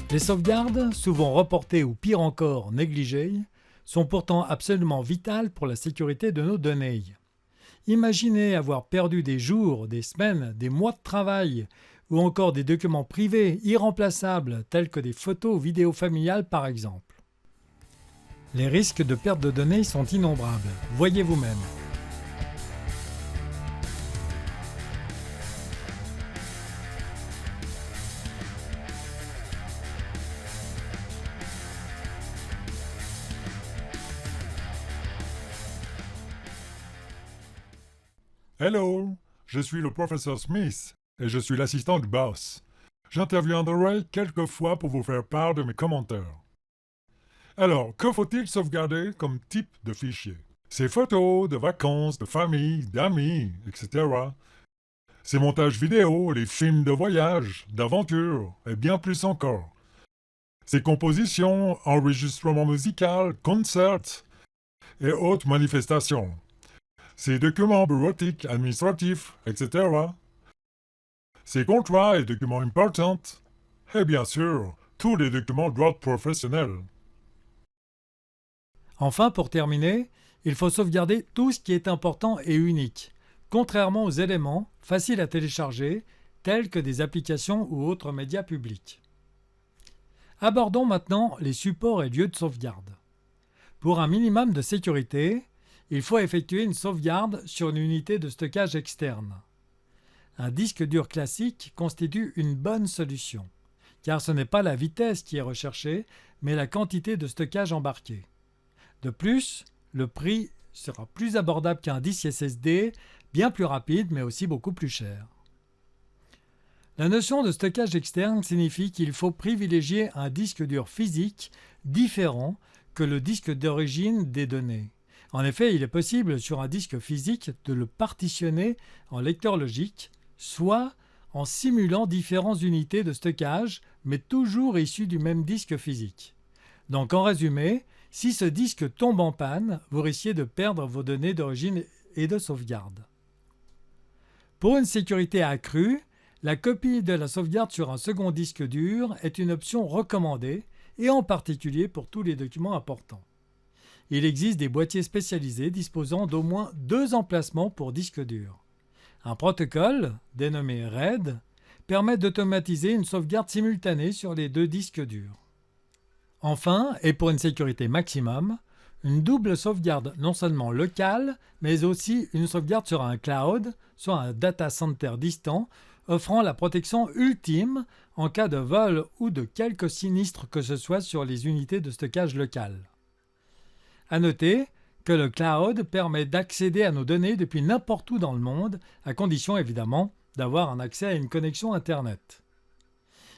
Les sauvegardes, souvent reportées ou pire encore négligées, sont pourtant absolument vitales pour la sécurité de nos données. Imaginez avoir perdu des jours, des semaines, des mois de travail ou encore des documents privés irremplaçables tels que des photos ou vidéos familiales par exemple. Les risques de perte de données sont innombrables, voyez vous-même. Hello, je suis le professeur Smith et je suis l'assistant du boss. J'interviendrai quelques fois pour vous faire part de mes commentaires. Alors, que faut-il sauvegarder comme type de fichier? Ces photos de vacances, de famille, d'amis, etc. Ces montages vidéo, les films de voyage, d'aventure et bien plus encore. Ces compositions, enregistrements musicaux, concerts et autres manifestations. Ces documents bureautiques, administratifs, etc. Ces contrats et documents importants. Et bien sûr, tous les documents d'ordre professionnel. Enfin, pour terminer, il faut sauvegarder tout ce qui est important et unique, contrairement aux éléments faciles à télécharger, tels que des applications ou autres médias publics. Abordons maintenant les supports et lieux de sauvegarde. Pour un minimum de sécurité, il faut effectuer une sauvegarde sur une unité de stockage externe. Un disque dur classique constitue une bonne solution, car ce n'est pas la vitesse qui est recherchée, mais la quantité de stockage embarqué. De plus, le prix sera plus abordable qu'un disque SSD, bien plus rapide mais aussi beaucoup plus cher. La notion de stockage externe signifie qu'il faut privilégier un disque dur physique différent que le disque d'origine des données. En effet, il est possible sur un disque physique de le partitionner en lecteur logique, soit en simulant différentes unités de stockage, mais toujours issues du même disque physique. Donc en résumé, si ce disque tombe en panne, vous risquez de perdre vos données d'origine et de sauvegarde. Pour une sécurité accrue, la copie de la sauvegarde sur un second disque dur est une option recommandée, et en particulier pour tous les documents importants. Il existe des boîtiers spécialisés disposant d'au moins 2 emplacements pour disque dur. Un protocole, dénommé RAID, permet d'automatiser une sauvegarde simultanée sur les 2 disques durs. Enfin, et pour une sécurité maximum, une double sauvegarde non seulement locale, mais aussi une sauvegarde sur un cloud, soit un data center distant, offrant la protection ultime en cas de vol ou de quelque sinistre que ce soit sur les unités de stockage locales. À noter que le cloud permet d'accéder à nos données depuis n'importe où dans le monde, à condition évidemment d'avoir un accès à une connexion Internet.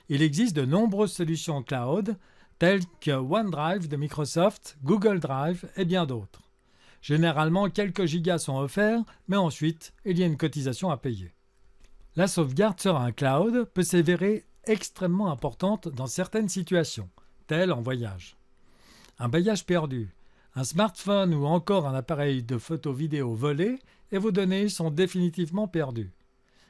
Il existe de nombreuses solutions cloud, telles que OneDrive de Microsoft, Google Drive et bien d'autres. Généralement, quelques gigas sont offerts, mais ensuite, il y a une cotisation à payer. La sauvegarde sur un cloud peut s'avérer extrêmement importante dans certaines situations, telles en voyage. Un bagage perdu, un smartphone ou encore un appareil de photo-vidéo volé et vos données sont définitivement perdues.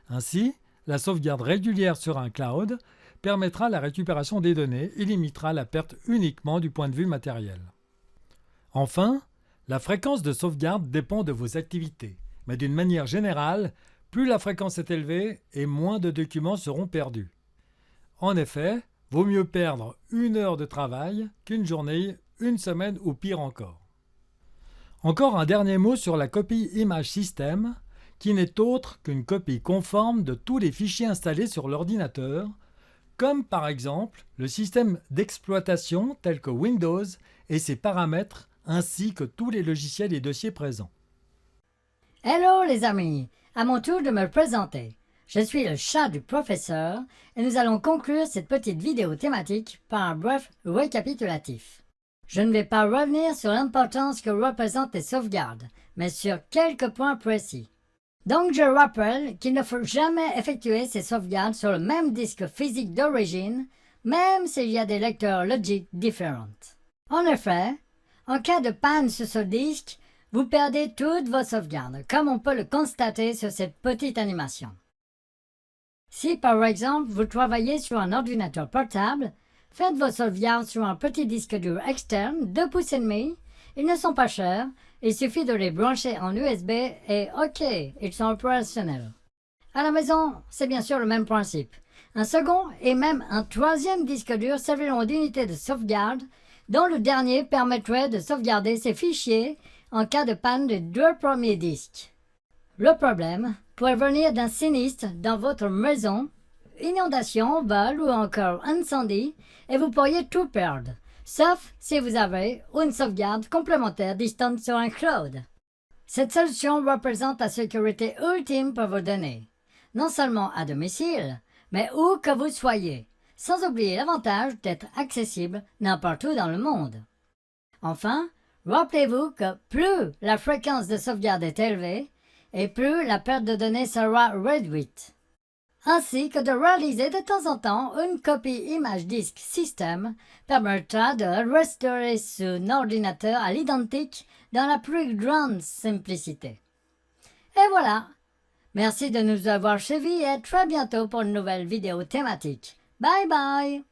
Ainsi, la sauvegarde régulière sur un cloud permettra la récupération des données et limitera la perte uniquement du point de vue matériel. Enfin, la fréquence de sauvegarde dépend de vos activités, mais d'une manière générale, plus la fréquence est élevée et moins de documents seront perdus. En effet, vaut mieux perdre 1 heure de travail qu'une journée, une semaine ou pire encore. Encore un dernier mot sur la copie Image System, qui n'est autre qu'une copie conforme de tous les fichiers installés sur l'ordinateur, comme par exemple le système d'exploitation tel que Windows et ses paramètres ainsi que tous les logiciels et dossiers présents. Hello les amis, à mon tour de me présenter. Je suis le chat du professeur et nous allons conclure cette petite vidéo thématique par un bref récapitulatif. Je ne vais pas revenir sur l'importance que représentent les sauvegardes, mais sur quelques points précis. Donc je rappelle qu'il ne faut jamais effectuer ces sauvegardes sur le même disque physique d'origine, même s'il y a des lecteurs logiques différents. En effet, en cas de panne sur ce disque, vous perdez toutes vos sauvegardes, comme on peut le constater sur cette petite animation. Si par exemple vous travaillez sur un ordinateur portable, Faites vos sauvegardes sur un petit disque dur externe, 2,5 pouces. Ils ne sont pas chers, il suffit de les brancher en USB et OK, ils sont opérationnels. À la maison, c'est bien sûr le même principe. Un second et même un troisième disque dur serviront d'unité de sauvegarde, dont le dernier permettrait de sauvegarder ces fichiers en cas de panne des 2 premiers disques. Le problème pourrait venir d'un sinistre dans votre maison, inondation, vol ou encore incendie, et vous pourriez tout perdre, sauf si vous avez une sauvegarde complémentaire distante sur un cloud. Cette solution représente la sécurité ultime pour vos données, non seulement à domicile, mais où que vous soyez, sans oublier l'avantage d'être accessible n'importe où dans le monde. Enfin, rappelez-vous que plus la fréquence de sauvegarde est élevée, et plus la perte de données sera réduite. Ainsi que de réaliser de temps en temps une copie image disque système permettra de restaurer son ordinateur à l'identique dans la plus grande simplicité. Et voilà! Merci de nous avoir suivis et à très bientôt pour une nouvelle vidéo thématique. Bye bye!